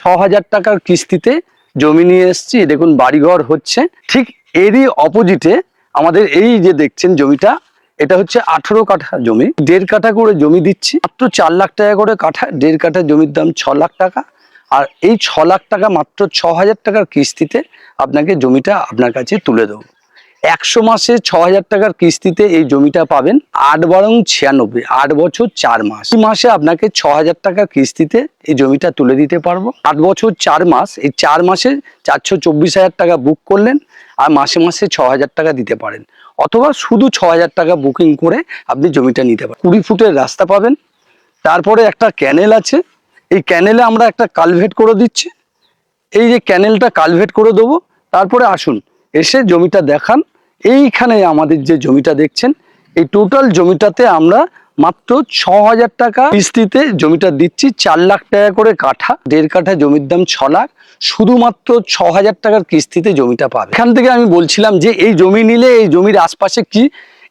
৬০০০ টাকার কিস্তিতে জমি নিয়ে এসেছি। দেখুন বাড়িঘর হচ্ছে, ঠিক এরই অপোজিটে আমাদের এই যে দেখছেন জমিটা, এটা হচ্ছে 18 কাঠা জমি, 1.5 কাঠা করে জমি দিচ্ছি, মাত্র 4 লাখ টাকা করে কাঠা। 1.5 কাঠা জমির দাম 6 লাখ টাকা। আর এই 6 লাখ টাকা মাত্র ৬০০০ টাকার কিস্তিতে আপনাকে জমিটা আপনার কাছে তুলে দেবো। 100 মাসে ৬০০০ টাকার কিস্তিতে এই জমিটা পাবেন। ৮ বারং 96, 8 বছর 4 মাস। এই মাসে আপনাকে ৬০০০ টাকার কিস্তিতে এই জমিটা তুলে দিতে পারবো। 8 বছর 4 মাস, এই 4 মাসে 424,000 টাকা বুক করলেন, আর মাসে মাসে ৬০০০ টাকা দিতে পারেন। অথবা শুধু ৬০০০ টাকা বুকিং করে আপনি জমিটা নিতে পারেন। 20 ফুটের রাস্তা পাবেন, তারপরে একটা ক্যানেল আছে। এই ক্যানেলে আমরা একটা কালভেট করে দিচ্ছি। এই যে ক্যানেলটা কালভেট করে দেবো। তারপরে আসুন এসে জমিটা দেখান। এইখানে আমাদের যে জমিটা দেখছেন, এই টোটাল জমিটাতে আমরা মাত্র ৬০০০ টাকা কিস্তিতে জমিটা দিচ্ছি। 4 লাখ টাকা করে কাঠা, 1.5 কাঠা জমির দাম 6 লাখ। শুধুমাত্র ৬০০০ টাকার কিস্তিতে জমিটা পাবে। এখান থেকে আমি বলছিলাম যে এই জমি নিলে এই জমির আশপাশে কি,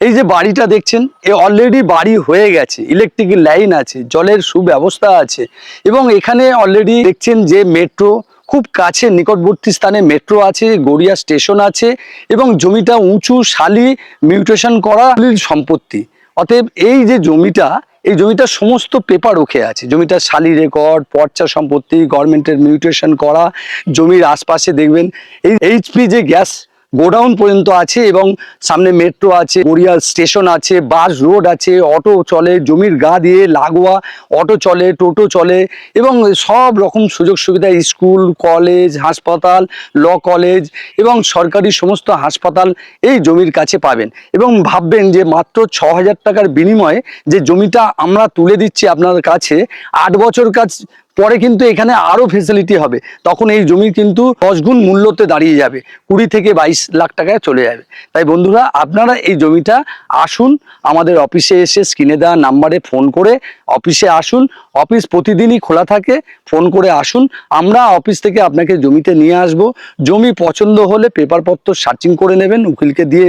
এই যে বাড়িটা দেখছেন, এ অলরেডি বাড়ি হয়ে গেছে, ইলেকট্রিক লাইন আছে, জলের সুব্যবস্থা আছে, এবং এখানে অলরেডি দেখছেন যে মেট্রো খুব কাছে, নিকটবর্তী স্থানে মেট্রো আছে, গড়িয়া স্টেশন আছে, এবং জমিটা উঁচু, শালি, মিউটেশন করা সম্পত্তি। অতএব এই যে জমিটা, এই জমিটার সমস্ত পেপার ওকে আছে। জমিটার শালি রেকর্ড, পর্চা সম্পত্তি, গভর্নমেন্টের মিউটেশন করা। জমির আশপাশে দেখবেন এই এইচপি যে গ্যাস গোডাউন পর্যন্ত আছে, এবং সামনে মেট্রো আছে, গড়িয়া স্টেশন আছে, বাস রোড আছে, অটো চলে, জমির গা দিয়ে লাগোয়া অটো চলে, টোটো চলে, এবং সব রকম সুযোগ সুবিধা, স্কুল, কলেজ, হাসপাতাল, ল কলেজ এবং সরকারি সমস্ত হাসপাতাল এই জমির কাছে পাবেন। এবং ভাববেন যে মাত্র ৬০০০ টাকার বিনিময়ে যে জমিটা আমরা তুলে দিচ্ছি আপনার কাছে, 8 বছর কাজ পরে কিন্তু এখানে আরো ফেসিলিটি হবে। তখন এই জমি কিন্তু 10 গুণ মূল্যতে দাঁড়িয়ে যাবে, 20 থেকে 22 লাখ টাকায় চলে যাবে। তাই বন্ধুরা, আপনারা এই জমিটা আসুন, আমাদের অফিসে এসে স্ক্রিনে দেওয়া নাম্বারে ফোন করে অফিসে আসুন। অফিস প্রতিদিনই খোলা থাকে, ফোন করে আসুন। আমরা অফিস থেকে আপনাকে জমিতে নিয়ে আসব। জমি পছন্দ হলে পেপারপত্র সার্চিং করে নেবেন, উকিলকে দিয়ে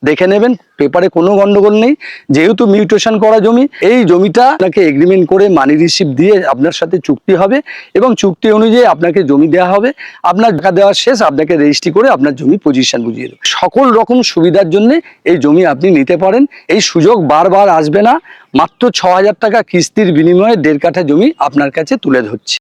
দেখে নেবেন, পেপারে কোনো গন্ডগোল নেই। যেহেতু মিউটেশন করা জমি, এই জমিটা আপনাকে এগ্রিমেন্ট করে মানি রিসিপ্ট দিয়ে আপনার সাথে চুক্তি হবে, এবং চুক্তি অনুযায়ী আপনাকে জমি দেওয়া হবে। আপনার টাকা দেওয়া শেষ, আপনাকে রেজিস্ট্রি করে আপনার জমি পজিশন বুঝিয়ে দেবে। সকল রকম সুবিধার জন্য এই জমি আপনি নিতে পারেন। এই সুযোগ বারবার আসবে না। মাত্র ৬০০০ টাকা কিস্তির বিনিময়ে 1.5 কাঠা জমি আপনার কাছে তুলে ধরছি।